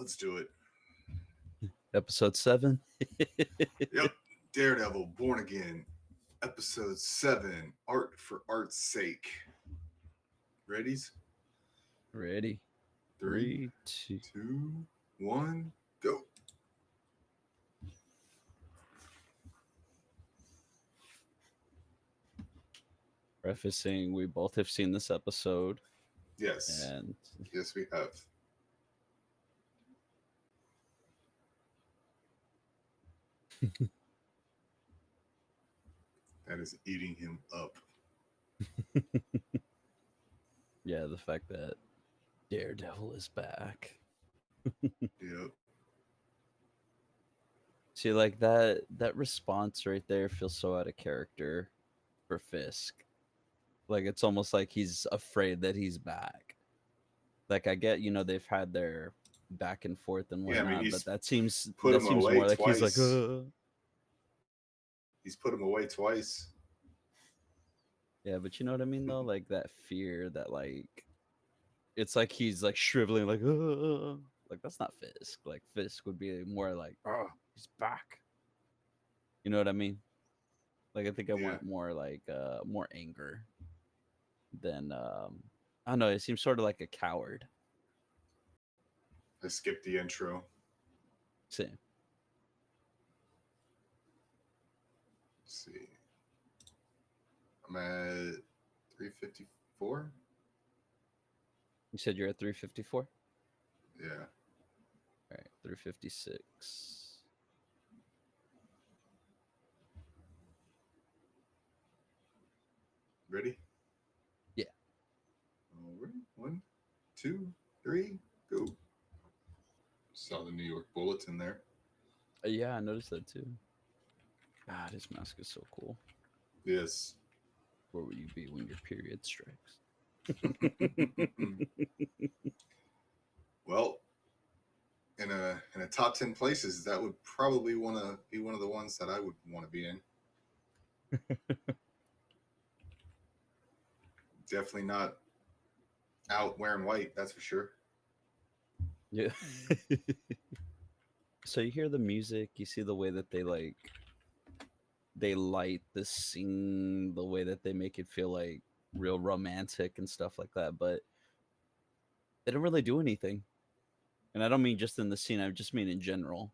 Let's do it. Episode 7. Yep. Daredevil, Born Again, Episode 7, Art for Art's Sake. Readies? Ready? Three, 3, 2. 2, 1, go. Prefacing, we both have seen this episode, Yes. and Yes, we have. That is eating him up. yeah, the fact that Daredevil is back. Yep. See, like that response right there feels so out of character for Fisk. Like it's almost like he's afraid that he's back. Like I get, they've had their back and forth and Yeah, I mean, whatnot, he's but that seems put him away more like he's like, twice. He's put him away twice. Yeah, but you know what I mean though? Like that fear that like it's like he's like shriveling like like that's not Fisk. Like Fisk would be more like, oh, he's back. You know what I mean? Like I think I Yeah. want more like more anger than I don't know, it seems sort of like a coward. I skipped the intro. Same. Let's see. I'm at 354. You said you're at 354? Yeah. All right, 356. Ready? Yeah. All right. 1, 2, 3, go. Saw the New York Bulletin there. Yeah, I noticed that too. God, his mask is so cool. Yes. Where will you be when your period strikes? Well, in a top 10 places, that would probably want to be one of the ones that I would want to be in. Definitely not out wearing white, that's for sure. Yeah. So you hear the music, you see the way that they light the scene, the way that they make it feel like real romantic and stuff like that, but they don't really do anything. And I don't mean just in the scene, I just mean in general.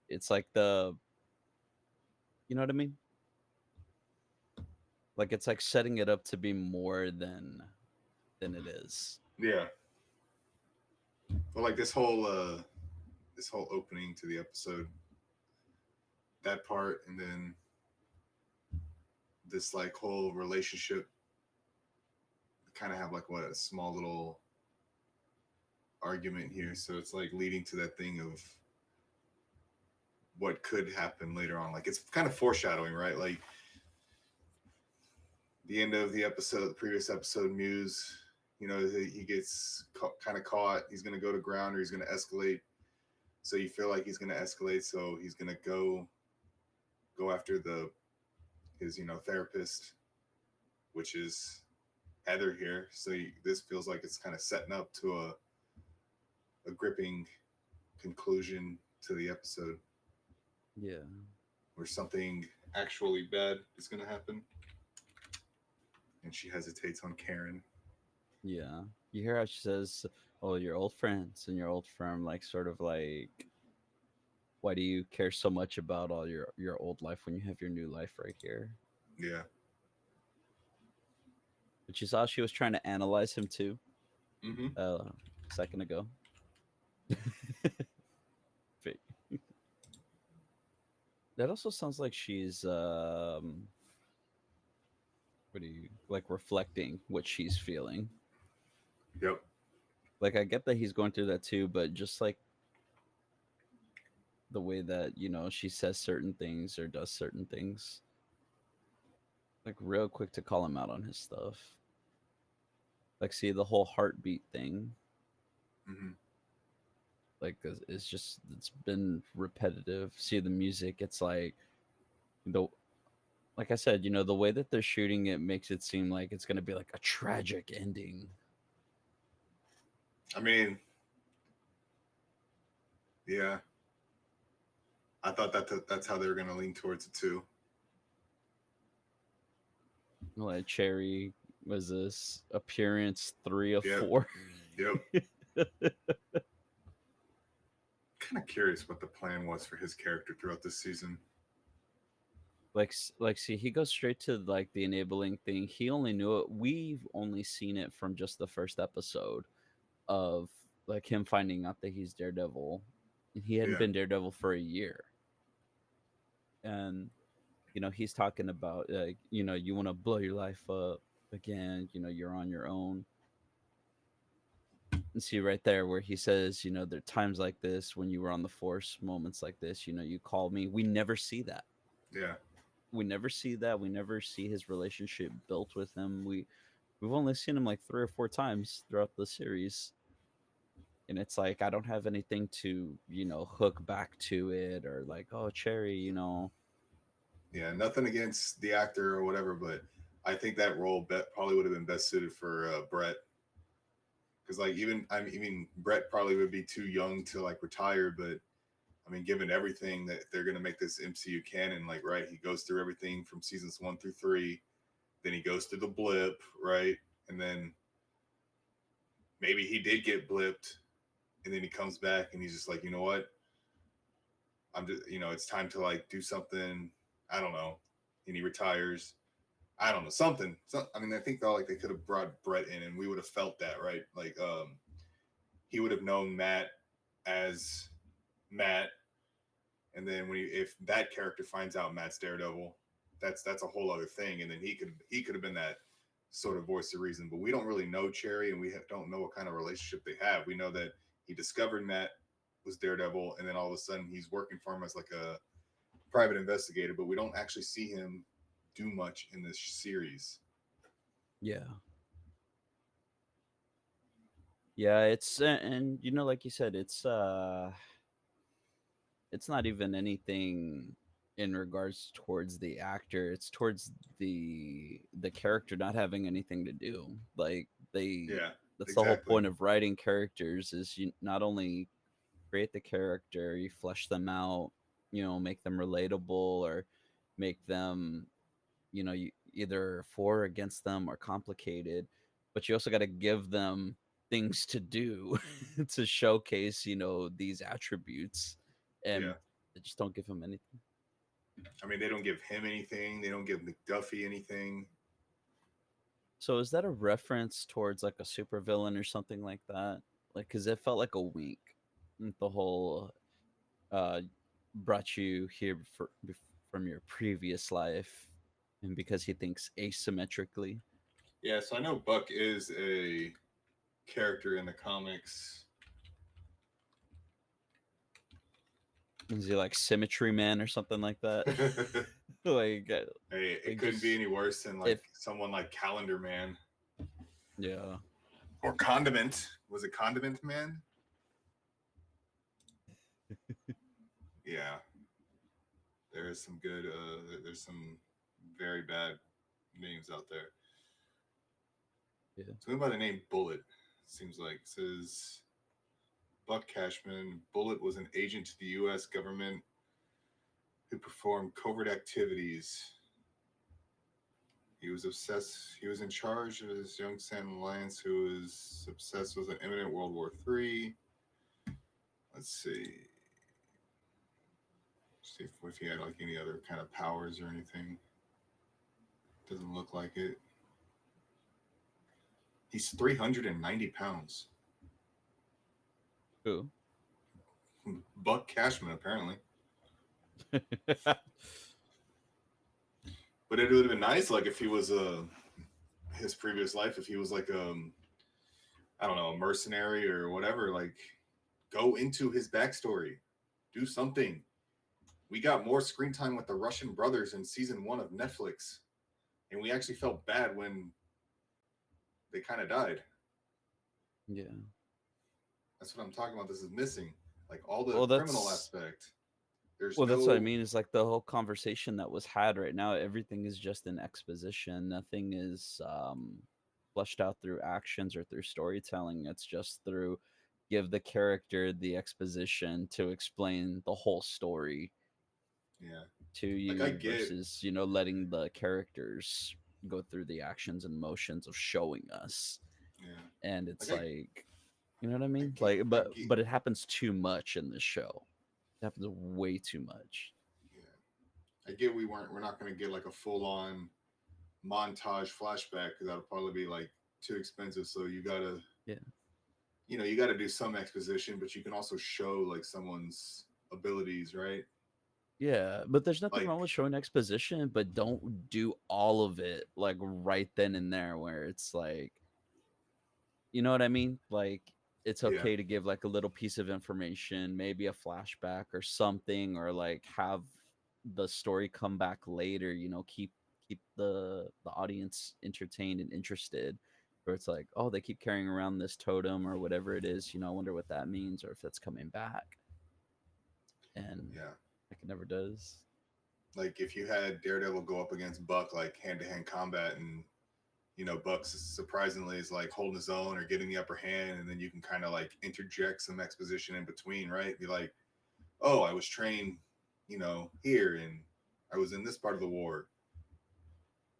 It's like you know what I mean? Like it's like setting it up to be more than it is. Yeah. Well, like this whole opening to the episode, that part, and then this like whole relationship kind of have like what a small little argument here, so it's like leading to that thing of what could happen later on. Like it's kind of foreshadowing, right? Like the end of the episode, the previous episode, Muse, he gets kind of caught. He's going to go to ground, or he's going to escalate. So you feel like he's going to escalate. So he's going to go after his therapist, which is Heather here. So this feels like it's kind of setting up to a gripping conclusion to the episode. Yeah. Where something actually bad is going to happen. And she hesitates on Karen. Yeah. You hear how she says, "Oh, your old friends and your old firm," like sort of like, why do you care so much about all your old life when you have your new life right here? Yeah. But you saw she was trying to analyze him too. Mm-hmm. A second ago. That also sounds like she's what do you like reflecting what she's feeling. Yep. Like I get that he's going through that too, but just like the way that, she says certain things or does certain things. Like real quick to call him out on his stuff. Like see the whole heartbeat thing. Mm-hmm. Like it's been repetitive. See the music, it's like like I said, the way that they're shooting it makes it seem like it's going to be like a tragic ending. I mean, Yeah, I thought that's how they were gonna lean towards it too. Like Cherry was this appearance 3 of Yep, 4. yep. Kind of curious what the plan was for his character throughout this season. Like see, he goes straight to like the enabling thing. He only knew it. We've only seen it from just the first episode of like him finding out that he's Daredevil. He hadn't Yeah, been Daredevil for a year, and he's talking about like you want to blow your life up again. You're on your own. And see right there where he says, there are times like this when you were on the force, moments like this. You call me. We never see that. yeah, We never see that. We never see his relationship built with him. We've only seen him like 3 or 4 times throughout the series, and it's like I don't have anything to hook back to it or like, oh, Cherry, yeah. Nothing against the actor or whatever, but I think that role probably would have been best suited for Brett. Because like even Brett probably would be too young to like retire, but I mean, given everything that they're gonna make this MCU canon, like right, he goes through everything from seasons 1 through 3, then he goes through the blip, right, and then maybe he did get blipped, and then he comes back and he's just like, you know what, I'm just, it's time to like do something. I don't know, and he retires. I don't know something. I mean, I think though, like they could have brought Brett in, and we would have felt that, right? Like, he would have known Matt as Matt, and then if that character finds out Matt's Daredevil, that's a whole other thing, and then he could have been that sort of voice of reason. But we don't really know Cherry, and don't know what kind of relationship they have. We know that he discovered Matt was Daredevil, and then all of a sudden he's working for him as like a private investigator, but we don't actually see him do much in this series. yeah, yeah. It's and like you said, it's not even anything in regards towards the actor. It's towards the character not having anything to do. Like Yeah, that's the whole exactly. point of writing characters is you not only create the character, you flesh them out, make them relatable or make them, you either for or against them or complicated, but you also got to give them things to do to showcase, these attributes, and Yeah. they just don't give them anything. I mean, they don't give him anything. They don't give McDuffie anything. So is that a reference towards like a supervillain or something like that? Like, cause it felt like a wink. The whole uh brought you here from your previous life, and because he thinks asymmetrically. Yeah, so I know Buck is a character in the comics. Is he like Symmetry Man or something like that? Hey, like, it like couldn't be just any worse than like if someone like Calendar Man yeah, or Condiment. Was it Condiment Man? Yeah, there is some good. There's some very bad names out there. yeah. Something by the name Bullet. Seems like it says Buck Cashman. Bullet was an agent to the U.S. government who performed covert activities. He was obsessed. He was in charge of his young son Alliance, who was obsessed with an imminent World War III. Let's see. See if he had like any other kind of powers or anything. Doesn't look like it. He's 390 pounds. Who? Buck Cashman, apparently. But it would have been nice, like if he was his previous life, if he was like I don't know, a mercenary or whatever. Like, go into his backstory, do something. We got more screen time with the Russian brothers in season 1 of Netflix, and we actually felt bad when they kind of died. yeah. That's what I'm talking about. This is missing, like all the Well, criminal that's aspect. There's well, that's what I no, mean. Is like the whole conversation that was had right now. Everything is just in exposition. Nothing is fleshed out through actions or through storytelling. It's just through give the character the exposition to explain the whole story Yeah. to Like I you get, versus, letting the characters go through the actions and motions of showing us. yeah. And Like it's like, you know what I I mean? get, Like, I but get. but it happens too much in this show. It happens way too much. Yeah. I get. We're not gonna get like a full on montage flashback because that'll probably be like too expensive. So you gotta, Yeah. you gotta do some exposition, but you can also show like someone's abilities, right? Yeah, but there's nothing Like, wrong with showing exposition, but don't do all of it like right then and there where it's like, you know what I mean? Like it's yeah, okay to give like a little piece of information, maybe a flashback or something, or like have the story come back later, keep the audience entertained and interested. Where it's like, oh, they keep carrying around this totem or whatever it is, I wonder what that means or if that's coming back. And yeah. like it never does. Like if you had Daredevil go up against Buck like hand to hand combat, and Buck surprisingly is like holding his own or getting the upper hand, and then you can kind of like interject some exposition in between, right? Be like, oh, I was trained, here, and I was in this part of the war.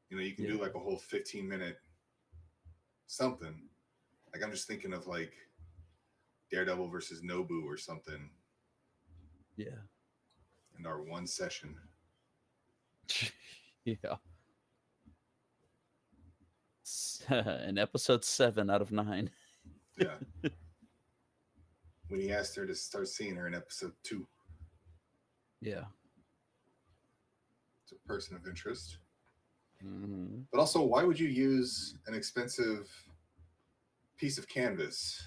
You can Yeah. do like a whole 15-minute something. Like I'm just thinking of like Daredevil versus Nobu or something Yeah. in our one session. Yeah. An episode 7 out of 9. Yeah. When he asked her to start seeing her in episode 2, Yeah. it's a person of interest. Hmm. But also, why would you use an expensive piece of canvas?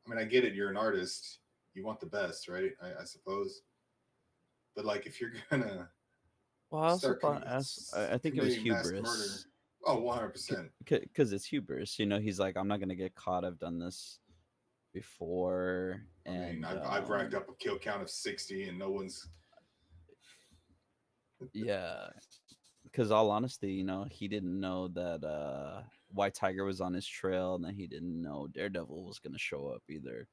I mean, I get it. You're an artist. You want the best, right? I suppose. But like, if you're gonna Well, I also start thought I think it was committing mass murder, hubris. oh, 100%. Because it's hubris. He's like, I'm not gonna get caught. I've done this before, I mean, and I've racked up a kill count of 60, and no one's. yeah. Because all honesty, he didn't know that White Tiger was on his trail, and that he didn't know Daredevil was gonna show up either.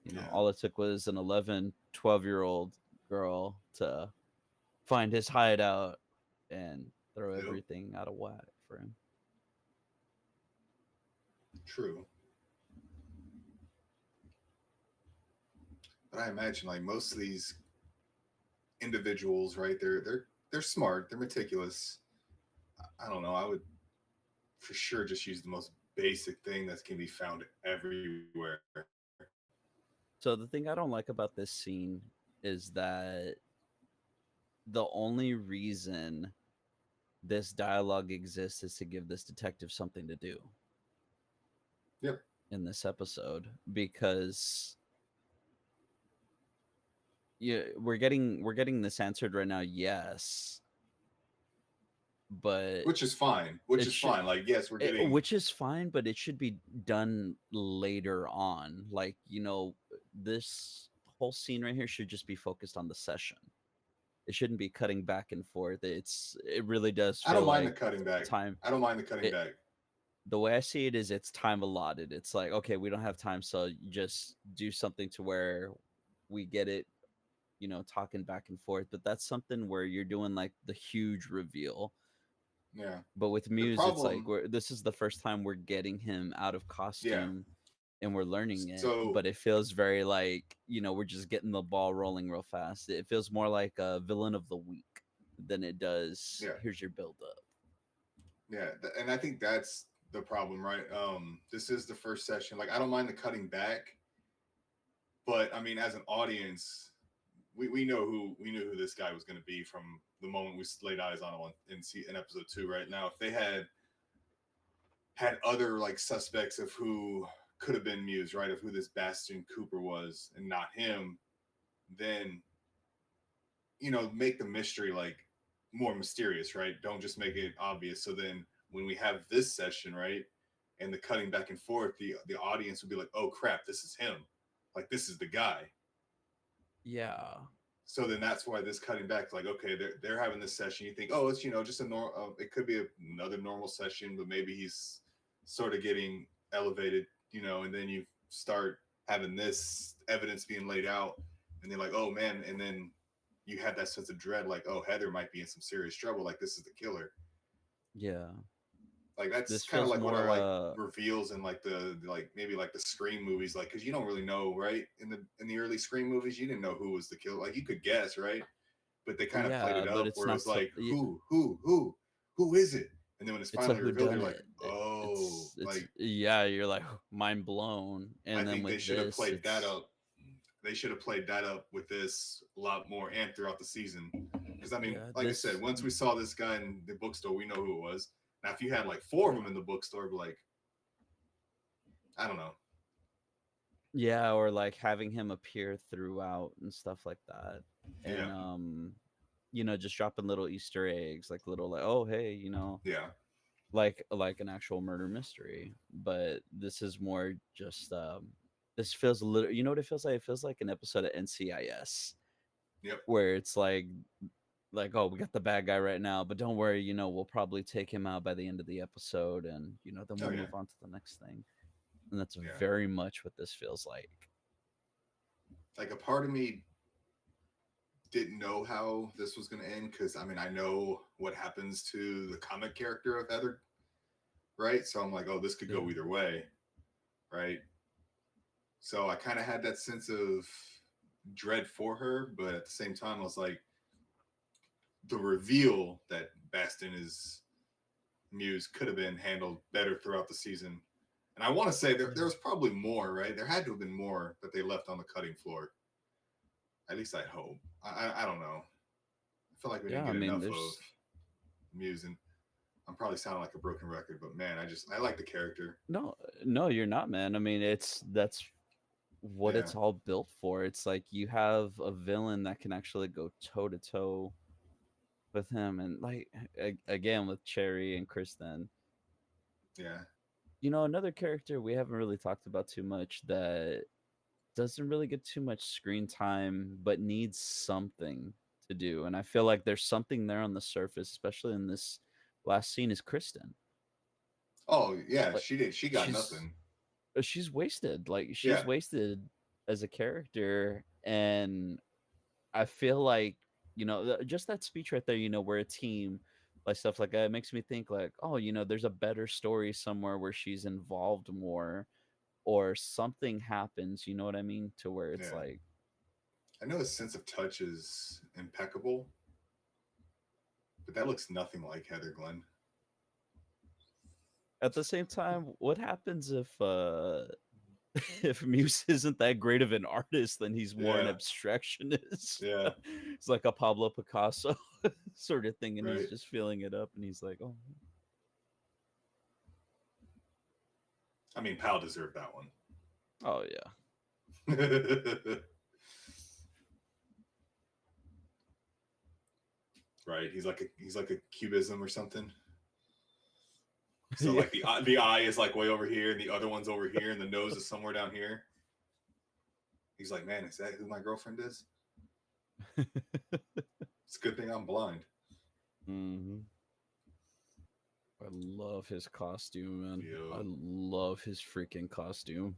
Yeah, All it took was an 11, 12-year-old girl to find his hideout and throw yep, everything out of whack for him. true. But I imagine like most of these individuals, right? They're smart. They're meticulous. I don't know. I would for sure just use the most basic thing that can be found everywhere. So the thing I don't like about this scene is that the only reason this dialogue exists is to give this detective something to do Yep. in this episode, because yeah, we're getting this answered right now, yes, but Which is fine. Which it is should fine. Like, yes, we're getting. which is fine, but it should be done later on. Like, this whole scene right here should just be focused on the session. It shouldn't be cutting back and forth. It really does I don't feel mind the like cutting back. time. I don't mind the cutting It back. The way I see it is it's time allotted. It's like, okay, we don't have time, so you just do something to where we get it, talking back and forth. But that's something where you're doing like the huge reveal. Yeah. But with The Muse, it's like problem. this is the first time we're getting him out of Yeah. costume and we're learning it. So But it feels very like, we're just getting the ball rolling real fast. It feels more like a villain of the week than it does, yeah, here's your build up. yeah, and I think that's the problem, right? This is the first session. Like, I don't mind the cutting back, but I mean, as an audience, we knew who this guy was going to be from the moment we laid eyes on him in episode 2. Right now, if they had other like suspects of who could have been Muse, right, of who this Bastion Cooper was, and not him, then make the mystery like more mysterious, right? Don't just make it obvious. So then when we have this session, right, and the cutting back and forth, the audience would be like, oh crap, this is him. Like this is the guy. Yeah. So then that's why this cutting back, like, okay, they're having this session. You think, oh, it's just a normal. It could be another normal session, but maybe he's sort of getting elevated, and then you start having this evidence being laid out, and they're like, oh man, and then you had that sense of dread, like, oh, Heather might be in some serious trouble, like this is the killer. Yeah. Like that's This kind of feels like what are more like reveals in like the like maybe like the Scream movies, like because you don't really know, right? In the early Scream movies, you didn't know who was the killer. Like you could guess, right? But they kind of played yeah, it but up it's where it not was so like, who is it? And then when it's it's a finally revealed, they're like, whodunit. oh, It's like yeah, you're like mind blown. I And then think they with should have this, played that it's up. They should have played that up with this a lot more and throughout the season. Because I mean, yeah, like I said, once we saw this guy in the bookstore, we know who it was. Now, if you had like four of them in the bookstore, but like I don't know, yeah, or like having him appear throughout and stuff like that. And yeah, just dropping little Easter eggs, like little like, oh hey, yeah, like an actual murder mystery. But this is more just this feels a little, you know what it feels like? It feels like an episode of NCIS yep, where it's like, oh, we got the bad guy right now, but don't worry, we'll probably take him out by the end of the episode, and then oh we'll yeah, move on to the next thing. And that's yeah. very much what this feels like. Like a part of me didn't know how this was going to end because I mean I know what happens to the comic character of Heather, right? So I'm like, oh, this could go Yeah. either way, right? So I kind of had that sense of dread for her, but at the same time, I was like, the reveal that Bastin is Muse could have been handled better throughout the season. And I want to say there Yeah. was probably more, right? There had to have been more that they left on the cutting floor. At least I hope. I don't know. I feel like we didn't Yeah, I get mean, enough of there's Muse, and I'm probably sounding like a broken record, but man, I like the character. no, no, you're not, man. I mean, that's what Yeah, it's all built for. It's like you have a villain that can actually go toe to toe with him, and like again with Cherry and Kristen. yeah. Another character we haven't really talked about too much that doesn't really get too much screen time, but needs something to do. And I feel like there's something there on the surface, especially in this last scene, is Kristen. Oh yeah, Like she did. She got she's nothing. she's wasted. Like she's Yeah, wasted as a character. And I feel like, just that speech right there, we're a team, like stuff like that, it makes me think like, oh, there's a better story somewhere where she's involved more or something happens, you know what I mean? To where it's yeah. like, I know his sense of touch is impeccable, but that looks nothing like Heather Glenn. at the same time, what happens if if Muse isn't that great of an artist, then he's more an Yeah, abstractionist. yeah, It's like a Pablo Picasso sort of thing, and he's right. just filling it up, and he's like, oh, I mean, Pal deserved that one. oh yeah, Right? He's like a cubism or something. So yeah. like the eye is like way over here, and the other one's over here, and the nose is somewhere down here. He's like, man, is that who my girlfriend is? It's a good thing I'm blind. hmm I love his costume, man. I Yeah. love his freaking costume.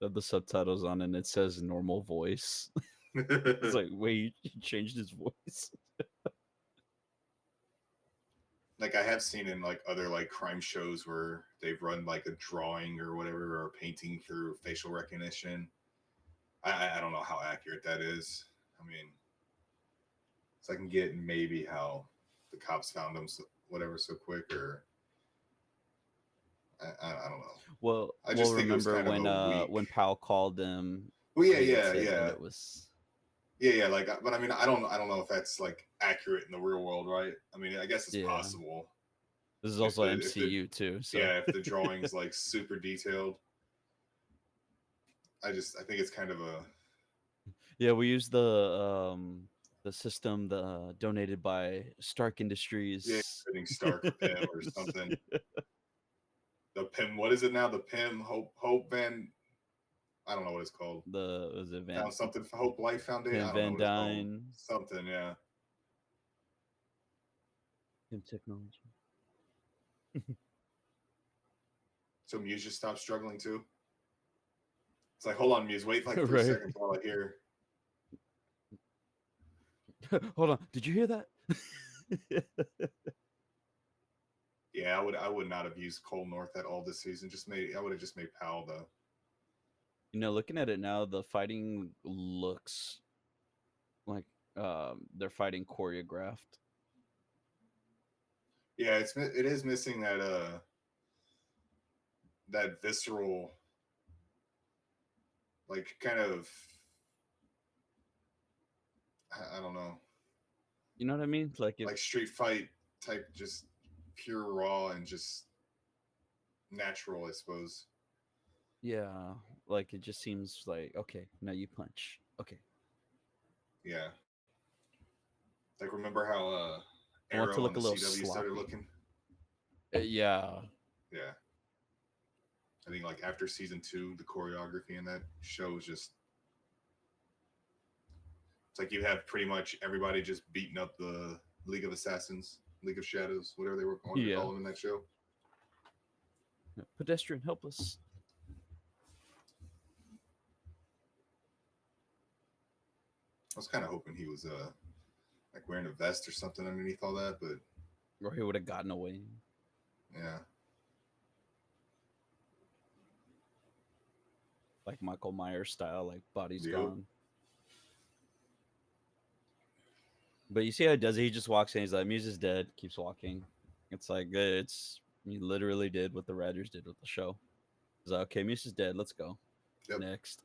The subtitles on and it says normal voice. It's like, wait, he changed his voice. Like I have seen in like other like crime shows where they've run like a drawing or whatever or a painting through facial recognition. I don't know how accurate that is. I mean, so I can get maybe how the cops found him so, whatever so quick or I don't know. I Well, just think it was remember kind of a weak. when Powell called him, Well, yeah, he had yeah, said that yeah, it was yeah, yeah. Like, but I mean, I don't know if that's like accurate in the real world, right? I mean, I guess it's yeah. possible This is also if the MCU too, so yeah if the drawing's like super detailed. I think it's kind of a yeah, we used the system donated by Stark yeah Industries. fitting Stark Pym or something. The Pym, what is it now? The Pym Hope Van. I don't know what it's called. The was it Found something for Hope Life Foundation. I don't know Van what it's called. Dyne Something, yeah. Pym Technology. So Muse just stopped struggling too. It's like, hold on, Muse, wait like 3 seconds Right. while I hear. Hold on. Did you hear that? Yeah, I would not have used Cole North at all this season. I would have just made Powell though. Looking at it now, the fighting looks like they're fighting choreographed. Yeah, it is missing that visceral, like kind of, I don't know, You know what I mean? Like if like street fight type, just pure raw and just natural, I suppose. yeah, like it just seems like okay, now you punch. Okay. Yeah, like remember how I want to Arrow on look the a little CW started sloppy. looking? Yeah. Yeah, I think like after season 2, the choreography in that show was just, it's like you have pretty much everybody just beating up the League of Assassins, League of Shadows, whatever they wanted to Yeah. call them in that show. Pedestrian helpless. I was kind of hoping he was like wearing a vest or something underneath all that, but Or he would have gotten away. yeah, Like Michael Myers style, like body's yep, gone. But you see how he does it? He just walks in, he's like, Muse is dead, keeps walking. It's like it's he literally did what the writers did with the show. He's like, okay, Muse is dead, let's go. yep. Next.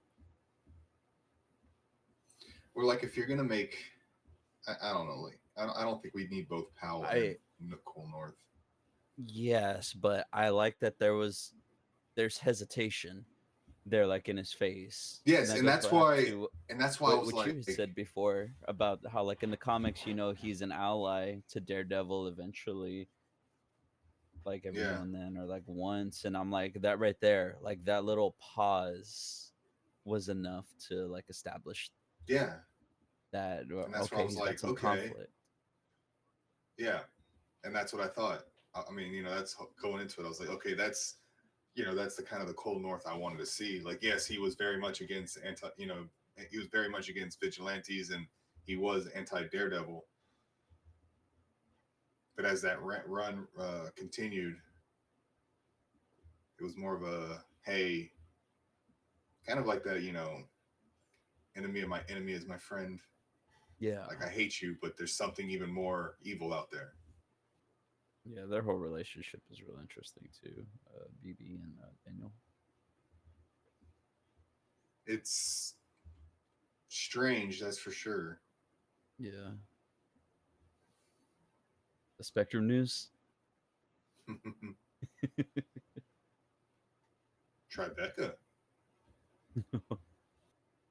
Or like if you're gonna make, I don't know, like I don't think we need both Powell and I Nicole North. Yes, but I like that there's hesitation there, like in his face. And Yes, that and goes that's back why, to I was what you like, had said before about how, like in the comics, he's an ally to Daredevil eventually, like every yeah, now and then, or like once. And I'm like, that right there, like that little pause was enough to like establish yeah, that, and that's why I okay, was he's got like, some okay, conflict. yeah, and that's what I thought. I mean, that's going into it. I was like, okay, that's the kind of the Cole North I wanted to see. Like, yes, he was very much against he was very much against vigilantes, and he was anti Daredevil. But as that run continued, it was more of a, hey, kind of like that, enemy of my enemy is my friend. Yeah. Like I hate you, but there's something even more evil out there. Yeah, their whole relationship is real interesting too. BB and Daniel. It's strange, that's for sure. Yeah. The Spectrum News. Tribeca.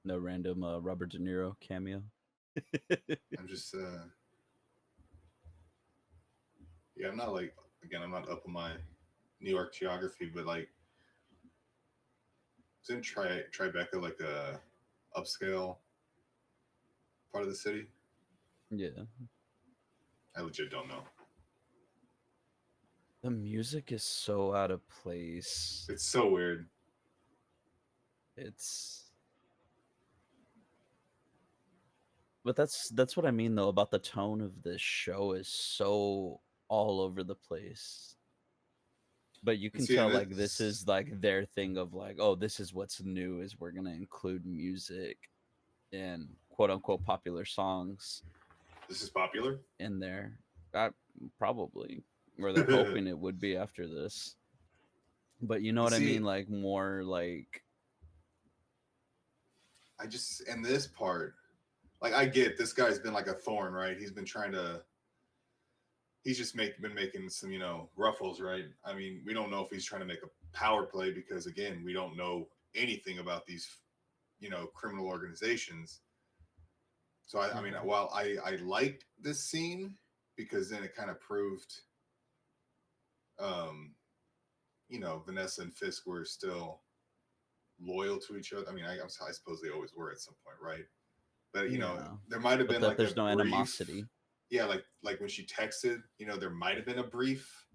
No random Robert De Niro cameo. I'm just yeah, I'm not like, again, I'm not up on my New York geography, but like isn't Tribeca like a upscale part of the city? Yeah. I legit don't know. The music is so out of place. It's so weird. It's But that's what I mean though about the tone of this show is so all over the place. But you And can see, tell and like this it's is like their thing of like, oh, this is what's new is we're gonna include music and quote unquote popular songs this is popular. in there. I, probably, or they're hoping it would be after this. But you know And what I see, mean? Like more like I just, and this part, like I get this guy's been like a thorn, right? He's been trying to, he's just been making some, ruffles, right? I mean, we don't know if he's trying to make a power play because again, we don't know anything about these, criminal organizations. So I mean, yeah, while I liked this scene because then it kind of proved, um, Vanessa and Fisk were still loyal to each other. I mean, I suppose they always were at some point, right? But yeah. there might have But been that like a there's no brief, animosity. yeah, like when she texted, there might have been a brief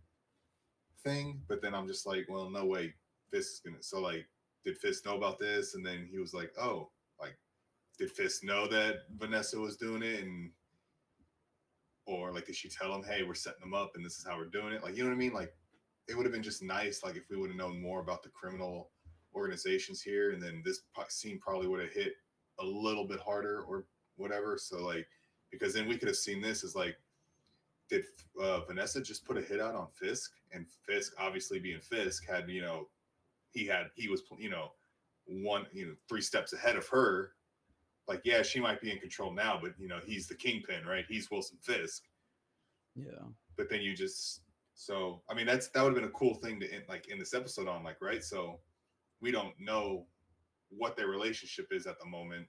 thing, but then I'm just like, well, no way, this is gonna. So like, did Fisk know about this? And then he was like, oh, like, did Fisk know that Vanessa was doing it? And, or like, did she tell him, hey, we're setting them up and this is how we're doing it? Like, you know what I mean? Like, it would have been just nice, like, if we would have known more about the criminal organizations here. And then this scene probably would have hit a little bit harder or whatever. So, like, because then we could have seen this as like, did Vanessa just put a hit out on Fisk? And Fisk, obviously being Fisk, had, he was, one, three steps ahead of her. Like, yeah, she might be in control now, but he's the kingpin, right? He's Wilson Fisk. Yeah. But then you just, so I mean, that would have been a cool thing to end, like, in this episode on, like, right? So we don't know what their relationship is at the moment.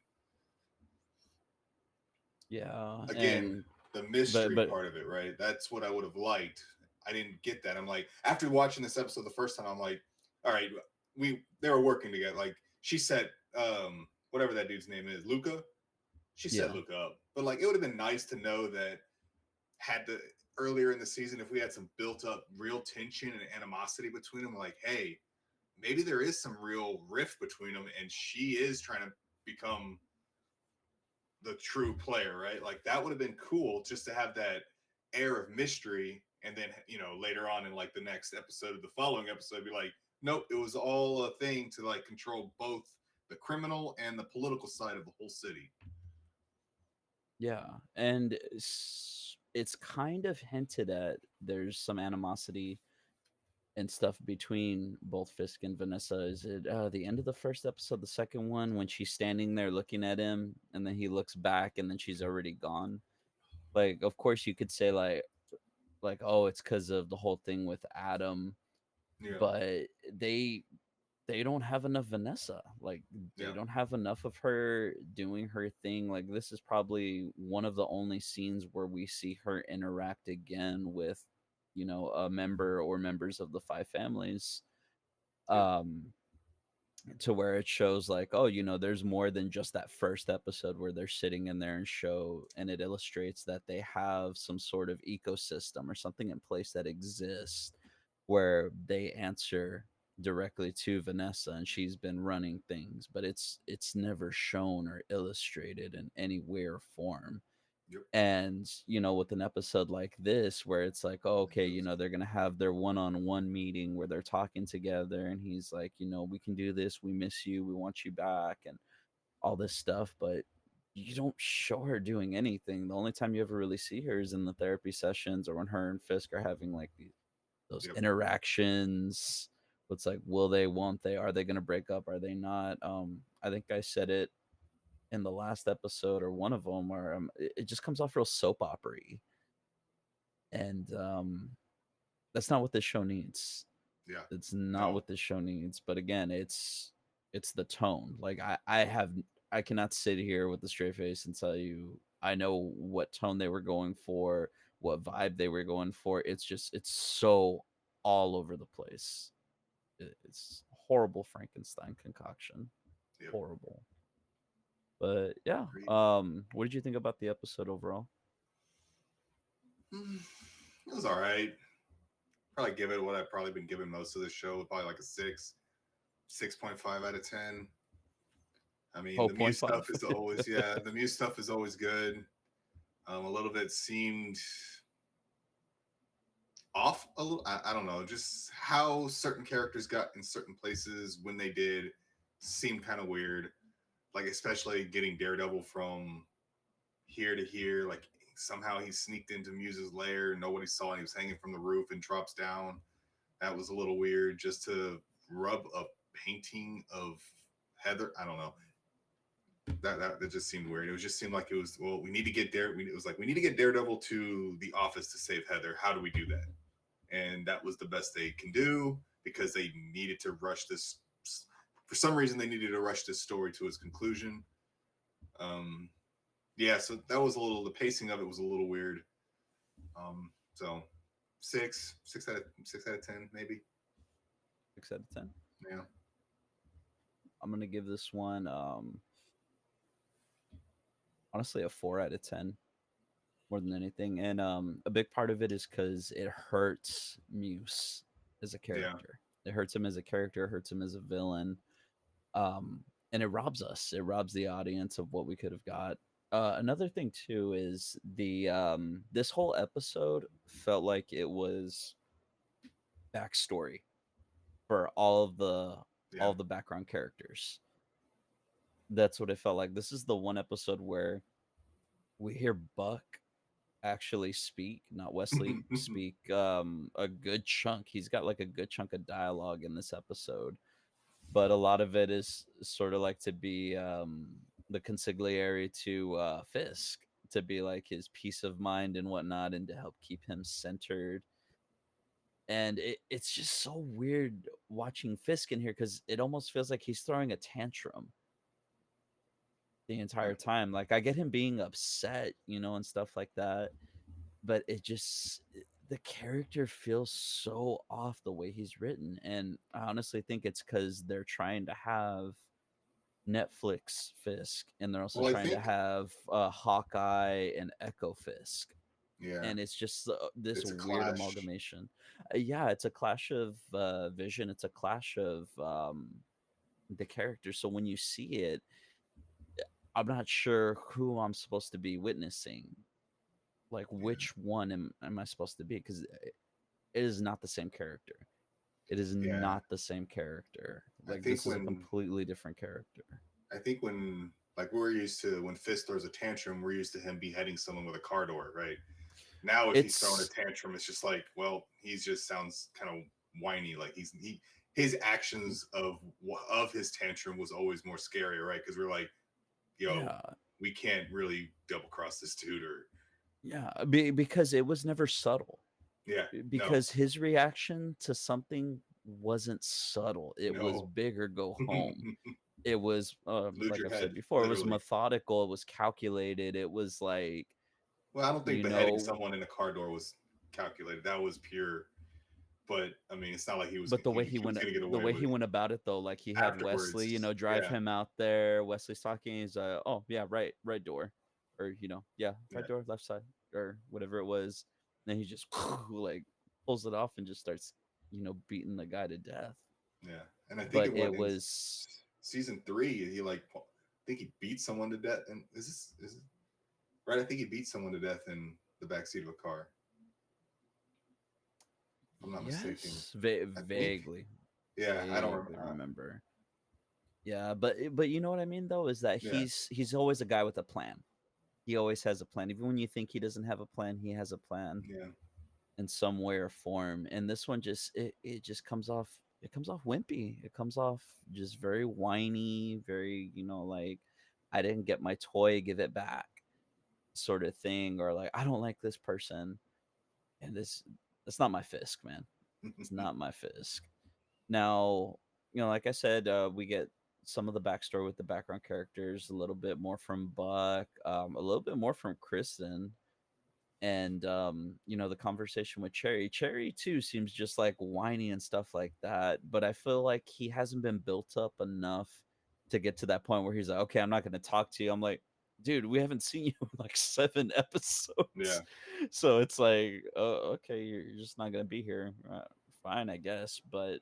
Yeah. Again, And the but mystery but part of it, right? That's what I would have liked. I didn't get that. I'm like, after watching this episode the first time, I'm like, all right, they were working together. Like, she set whatever that dude's name is, Luca. She set yeah. Luca up, but like, it would have been nice to know that, had the earlier in the season, if we had some built up real tension and animosity between them, like, hey, maybe there is some real rift between them, and she is trying to become the true player, right? Like, that would have been cool, just to have that air of mystery. And then, later on in like the next episode of the following episode, be like, nope, it was all a thing to like control both the criminal and the political side of the whole city. Yeah. And it's kind of hinted at there's some animosity and stuff between both Fisk and Vanessa. Is it the end of the first episode, the second one, when she's standing there looking at him and then he looks back and then she's already gone? Like, of course you could say like oh, it's because of the whole thing with Adam, Yeah, but they they don't have enough Vanessa. Like, they yeah, don't have enough of her doing her thing. Like, this is probably one of the only scenes where we see her interact again with, a member or members of the five families. yep, Um, to where it shows like, oh, there's more than just that first episode where they're sitting in there and show, and it illustrates that they have some sort of ecosystem or something in place that exists where they answer directly to Vanessa and she's been running things, but it's never shown or illustrated in any way or form. yep. And with an episode like this where it's like, oh, okay, they're gonna have their one-on-one meeting where they're talking together and he's like, we can do this, we miss you, we want you back, and all this stuff, but you don't show her doing anything. The only time you ever really see her is in the therapy sessions or when her and Fisk are having like those Yep. interactions. It's like, will they, won't they, are they going to break up, are they not? I think I said it in the last episode or one of them where it just comes off real soap opera-y. And that's not what this show needs. Yeah. It's not No. what this show needs. But again, it's the tone. Like, I cannot sit here with a straight face and tell you I know what tone they were going for, what vibe they were going for. It's so all over the place. It's horrible Frankenstein concoction. Yep. Horrible. But yeah, Agreed. what did you think about the episode overall? It was all right. Probably give it what I've probably been giving most of the show, probably like a 6.5 out of 10. I mean, Oh, the Muse point stuff five. is always, yeah, the Muse stuff is always good. A little bit seemed off a little. I don't know, just how certain characters got in certain places when they did seemed kind of weird. Like, especially getting Daredevil from here to here. Like, somehow he sneaked into Muse's lair, nobody saw, and he was hanging from the roof and drops down. That was a little weird. Just to rub a painting of Heather, I don't know. That just seemed weird. It was just seemed like it was, well, we need to get there. It was like, we need to get Daredevil to the office to save Heather. How do we do that? And that was the best they can do because they needed to rush this. For some reason, they needed to rush this story to its conclusion. Um, yeah, so that was a little. The pacing of it was a little weird. So six out of 10, maybe. 6 out of 10. Yeah, I'm gonna give this one honestly a 4 out of 10 more than anything. And a big part of it is because it hurts Muse as a yeah, character. It hurts him as a character, hurts him as a villain. um, and it robs us. It robs the audience of what we could have got. Another thing too is the this whole episode felt like it was backstory for all Yeah. of the background characters. That's what it felt like. This is the one episode where we hear Buck actually speak, not Wesley speak, a good chunk. He's got like a good chunk of dialogue in this episode, but a lot of it is sort of like to be the consigliere to Fisk, to be like his peace of mind and whatnot, and to help keep him centered. And it's just so weird watching Fisk in here because it almost feels like he's throwing a tantrum the entire time. Like I get him being upset, and stuff like that, but the character feels so off the way he's written, and I honestly think it's because they're trying to have Netflix Fisk, and they're also Well, I trying to think, have Hawkeye and Echo Fisk, yeah, and it's just this it's a weird clash. amalgamation. Yeah, it's a clash of vision. It's a clash of the characters. So when you see it, I'm not sure who I'm supposed to be witnessing. Like, Yeah. which one am I supposed to be? Because it is not the same character. It is Yeah. not the same character. I Like, think this is a when completely different character. I think when like we're used to when Fist throws a tantrum, we're used to him beheading someone with a car door, right? Now if he's throwing a It's tantrum, it's just like, well, he just sounds kind of whiny. Like his actions of his tantrum was always more scary, right? Because we're like, yo, yeah, we can't really double cross this dude, or yeah, because it was never subtle. yeah, no, Because his reaction to something wasn't subtle. It was no, bigger, go home. It was, lose like your I've said head, before, it was literally. methodical. It was calculated. It was like, Well, I don't think you beheading know, someone in a car door was calculated. That was pure. But I mean, it's not like but he was gonna get the away way with he it went about it though, like he had Wesley, afterwards. drive Yeah, him out there. Wesley's talking. He's oh yeah, right door, or yeah, yeah, right door, left side, or whatever it was. Then he just like pulls it off and just starts beating the guy to death. yeah. And I think But it it went in was season three. He like, I think he beat someone to death. And is this right? I think he beat someone to death in the backseat of a car. If I'm not mistaken. yes, I think. Yeah, I don't vaguely remember. remember. Yeah, but you know what I mean though is that Yeah, he's always a guy with a plan. He always has a plan. Even when you think he doesn't have a plan, he has a plan yeah, in some way or form. And this one just it just comes off wimpy. It comes off just very whiny, very, like I didn't get my toy, give it back sort of thing, or like I don't like this person. And that's not my Fisk, man. It's not my Fisk. Now, like I said, we get some of the backstory with the background characters, a little bit more from Buck, a little bit more from Kristen, and the conversation with Cherry too seems just like whiny and stuff like that, but I feel like he hasn't been built up enough to get to that point where he's like, okay, I'm not going to talk to you. I'm like, dude, we haven't seen you in like 7 yeah, episodes. So it's like, oh, okay, you're just not going to be here. Fine, I guess. But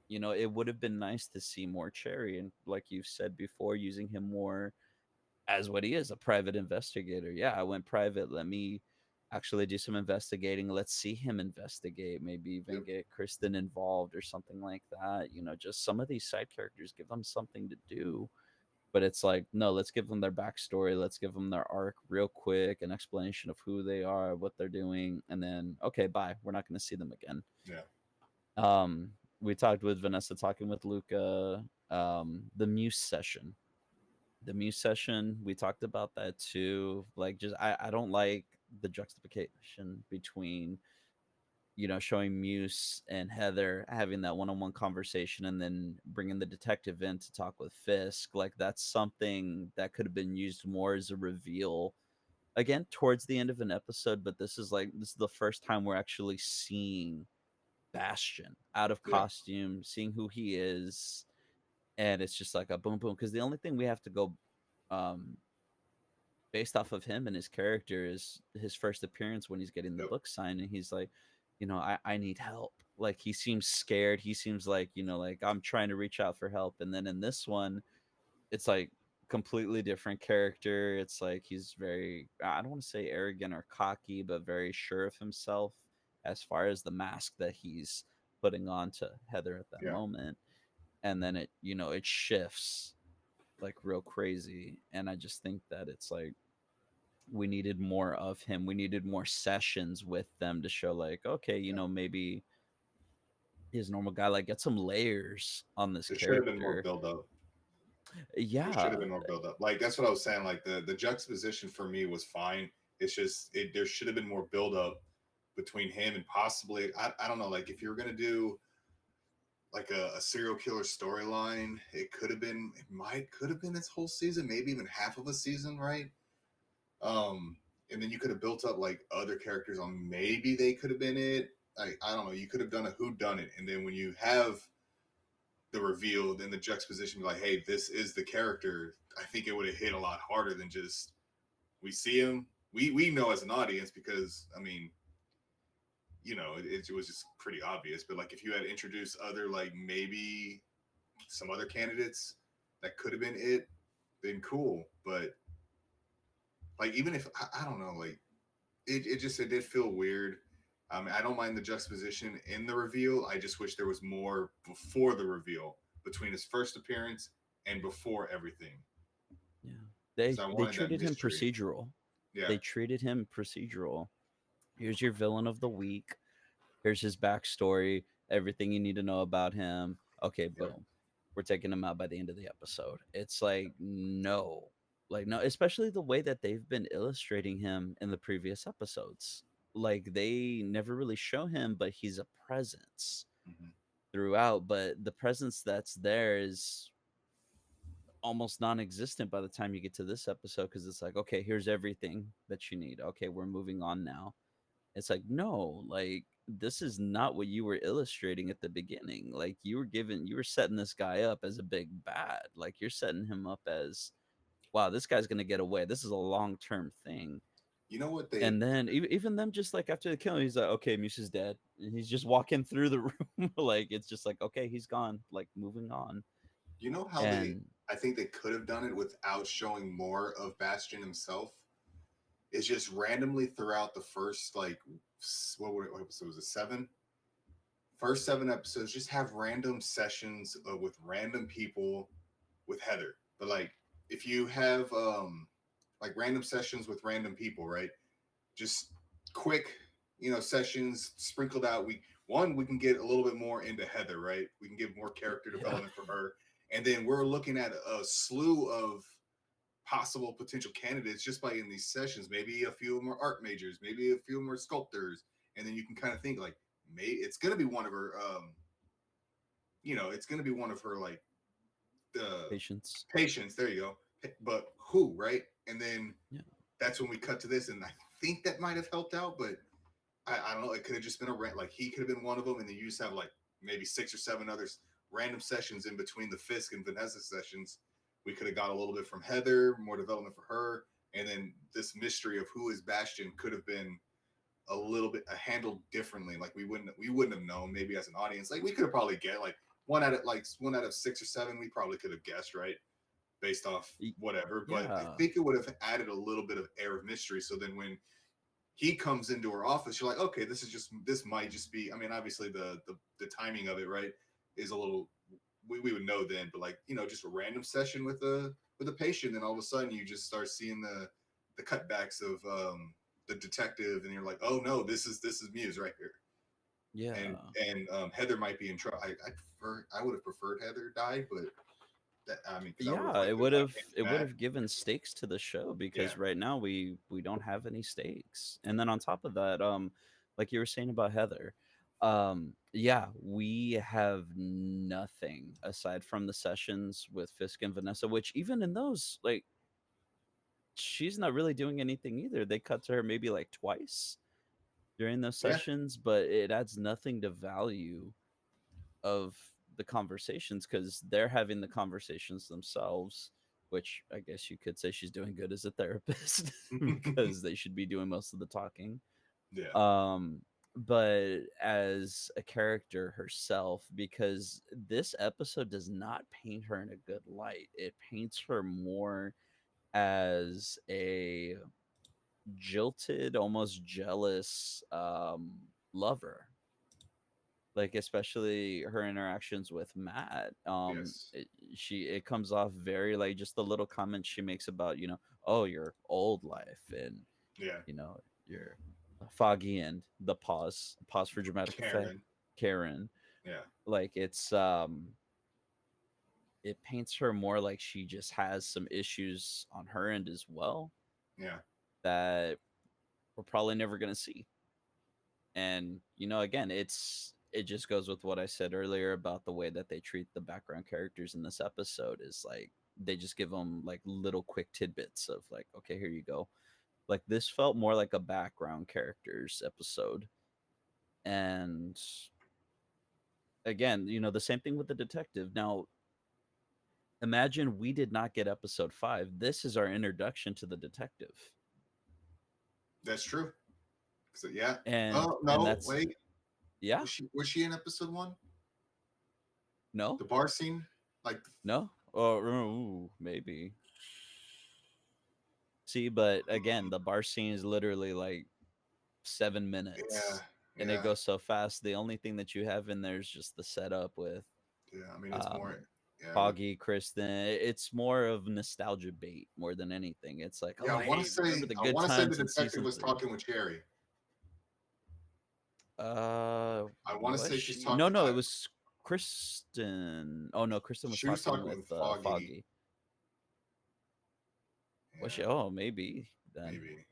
it would have been nice to see more Cherry, and like you've said before, using him more as what he is, a private investigator. Yeah, I went private. Let me actually do some investigating. Let's see him investigate. Maybe even yep, get Kristen involved or something like that. Just some of these side characters, give them something to do. But it's like, no, let's give them their backstory. Let's give them their arc real quick, an explanation of who they are, what they're doing, and then okay, bye. We're not going to see them again. yeah, We talked with Vanessa, talking with Luca, the Muse session. The Muse session, we talked about that too. Like, just I don't like the juxtaposition between showing Muse and Heather having that one-on-one conversation and then bringing the detective in to talk with Fisk. Like, that's something that could have been used more as a reveal again towards the end of an episode. But this is the first time we're actually seeing Bastion out of yeah, costume, seeing who he is, and it's just like a boom boom, because the only thing we have to go um based off of him and his character is his first appearance when he's getting the yep, book signed, and he's like, I need help. Like he seems scared. He seems like, like I'm trying to reach out for help. And then in this one, it's like completely different character. It's like he's very, I don't want to say arrogant or cocky, but very sure of himself as far as the mask that he's putting on to Heather at that Yeah. moment. And then it shifts like real crazy. And I just think that it's like we needed more of him. We needed more sessions with them to show like, okay, Yeah. maybe his normal guy, like, get some layers on this There should have been more character. build up. There should Yeah. have been more build up. Like that's what I was saying. Like the juxtaposition for me was fine. It's just there should have been more build up between him and possibly I don't know. Like if you were gonna do like a serial killer storyline, it might could have been this whole season, maybe even half of a season, right? Um, and then you could have built up like other characters on maybe they could have been it. I don't know. You could have done a who done it, and then when you have the reveal, then the juxtaposition, like, hey, this is the character. I think it would have hit a lot harder than just we see him. We know as an audience because I mean, it was just pretty obvious. But like if you had introduced other like maybe some other candidates that could have been it, then cool. But like even if I don't know, like it did feel weird. I don't mind the juxtaposition in the reveal. I just wish there was more before the reveal between his first appearance and before everything. Yeah. Because I They wanted that treated him mystery. procedural. Yeah, They treated him procedural. Here's your villain of the week. Here's his backstory, everything you need to know about him. Okay, yep. boom. We're taking him out by the end of the episode. It's like, no. Like, no, especially the way that they've been illustrating him in the previous episodes. Like, they never really show him, but he's a presence Mm-hmm. throughout. But the presence that's there is almost non-existent by the time you get to this episode, because it's like, okay, here's everything that you need. Okay, we're moving on now. It's like, no, like this is not what you were illustrating at the beginning. Like you were setting this guy up as a big bad. Like you're setting him up as, wow, this guy's gonna get away. This is a long-term thing. You know what they? And then even them, just like after the killing, he's like, okay, Muse is dead, and he's just walking through the room. Like it's just like, okay, he's gone. Like moving on. You know how they? And I think they could have done it without showing more of Bastion himself. It's just randomly throughout the first like what episode was it, seven? First seven episodes, just have random sessions with random people with Heather. But like if you have like random sessions with random people, right? Just quick, sessions sprinkled out. We can get a little bit more into Heather, right? We can give more character yeah, development for her. And then we're looking at a slew of possible potential candidates just by in these sessions. Maybe a few more art majors, maybe a few more sculptors, and then you can kind of think like, maybe it's gonna be one of her. It's gonna be one of her like the patience. patients. There you go. But who, right? And then Yeah, that's when we cut to this, and I think that might have helped out, but I don't know. It could have just been a rant. Like he could have been one of them, and then you just have like maybe six or seven others random sessions in between the Fisk and Vanessa sessions. We could have got a little bit from Heather, more development for her, and then this mystery of who is Bastion could have been a little bit handled differently. Like we wouldn't have known maybe as an audience. Like we could have probably get like one out of six or seven. We probably could have guessed right based off whatever. But I yeah, think it would have added a little bit of air of mystery. So then when he comes into her office, you're like, okay, this might just be. I mean, obviously the timing of it, right, is a little. We would know then, but like just a random session with a patient, and all of a sudden you just start seeing the cutbacks of the detective, and you're like, oh no, this is Muse right here, and yeah. Heather might be in trouble. I would have preferred Heather died, but that I mean, because I would have Yeah, liked it to have would got have Candy it would back. have given stakes to the show, Yeah, because right now we don't have any stakes. And then on top of that, like you were saying about Heather, yeah, we have nothing aside from the sessions with Fisk and Vanessa, which even in those, like, she's not really doing anything either. They cut to her maybe like twice during those yeah. sessions, but it adds nothing to value of the conversations, because they're having the conversations themselves, which I guess you could say she's doing good as a therapist because they should be doing most of the talking. Yeah. Um, but as a character herself, because this episode does not paint her in a good light. It paints her more as a jilted, almost jealous lover. Like especially her interactions with Matt. Yes. It comes off very like just the little comments she makes about, oh, your old life and Yeah. your foggy and the pause for dramatic effect, Karen. Karen. Yeah. Like it paints her more like she just has some issues on her end as well Yeah. that we're probably never going to see. And again, it just goes with what I said earlier about the way that they treat the background characters in this episode is like they just give them like little quick tidbits of like, okay, here you go. Like this felt more like a background characters episode. And again, the same thing with the detective. Now, imagine we did not get episode 5. This is our introduction to the detective. That's true. So yeah. And Oh and no, that's wait. yeah. Was she in episode 1? No. The bar scene? Like No. Oh, maybe. See, but again, the bar scene is literally like 7 yeah. minutes and it Yeah. goes so fast. The only thing that you have in there is just the setup with Yeah. I mean it's more um yeah, with Foggy, Kristen. It's more of nostalgia bait more than anything. It's like, yeah, oh hey, remember the I good wanna say the times in detective season was 3. talking with Cherry. I wanna Was say she's she? No, talking no, it was Kristen. Oh no, Kristen was she was talking talking with with Foggy. Foggy. Was she? Yeah, Oh, maybe then. maybe.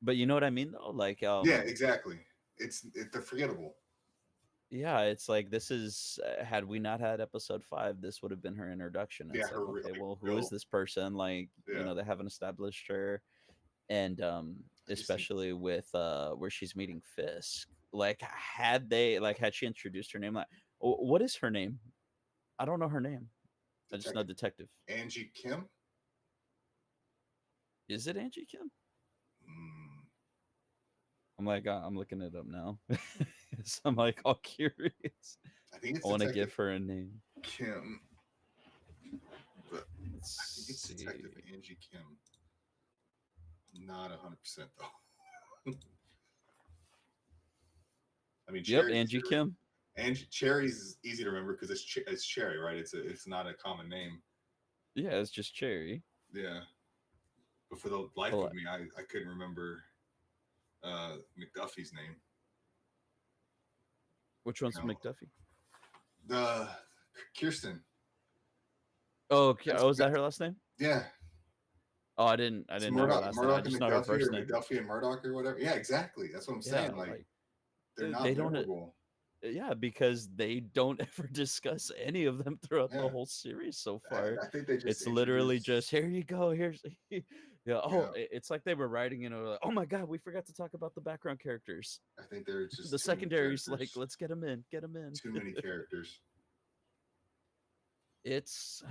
But you know what I mean though? Like Yeah, exactly. They're forgettable. yeah, it's like this is had we not had episode 5, this would have been her introduction. Yeah, It's like, her okay, like well, who is real this person? Like, yeah. they haven't established her, and I just think especially with where she's meeting Fisk. Like had she introduced her name, like what is her name? I don't know her name. I just know Detective detective. Angie Kim. Is it Angie Kim? Mm, I'm looking it up now. So I'm like all curious. I think it's I want to Detective give her a name. Kim, but I think Let's it's Detective see. Angie Kim. Not 100% though. I mean, Yep, Cherry's Angie Cherry. Kim. And Cherry's easy to remember because it's Cherry, right? It's not a common name. Yeah, it's just Cherry. Yeah, but for the life Oh, of me, I couldn't remember McDuffie's name. which You one's know, McDuffie? the Kirsten. Oh, okay. That's Oh, is that her last name? yeah. Oh, I It's didn't know her Murdoch, last name. I Murdoch and just know her McDuffie, or first name. McDuffie and Murdoch, or whatever. Yeah, exactly. That's what I'm Yeah, saying. Like like they're they not don't. memorable. Yeah, because they don't ever discuss any of them throughout the Yeah, whole series so and far. I think they just It's literally introduced. just here you go. Here's yeah. Oh, Yeah, it's like they were writing, like, oh my god, we forgot to talk about the background characters, I think there are the just too many secondaries. Like, characters. let's get them in, get them in. Too many characters. It's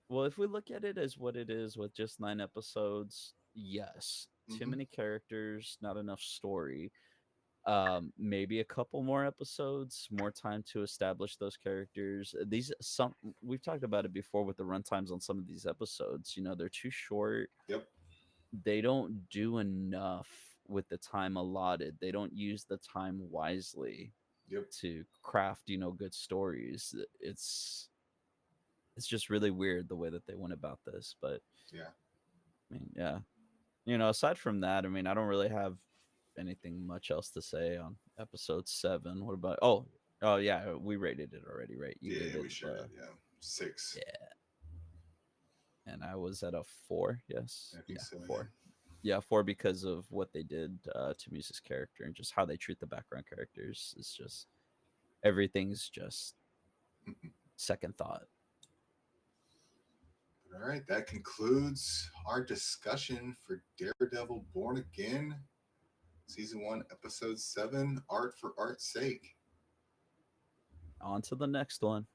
well, if we look at it as what it is with just 9 episodes, yes, too Hmm. many characters, not enough story. Maybe a couple more episodes, more time to establish those characters. These some we've talked about it before with the runtimes on some of these episodes. They're too short. Yep. They don't do enough with the time allotted. They don't use the time wisely Yep. to craft, good stories. It's just really weird the way that they went about this. But Yeah. I mean, yeah, aside from that, I mean, I don't really have anything much else to say on episode 7. What about? Oh yeah, we rated it already, right? You Yeah. gave it We sure did. Yeah. 6. yeah, and I was at a 4. Yes, I think yeah, so. 4. Yeah, 4 because of what they did to Muse's character and just how they treat the background characters. It's just everything's just Yeah. second thought. All right. That concludes our discussion for Daredevil Born Again, season 1, episode 7. Art for art's sake. On to the next one.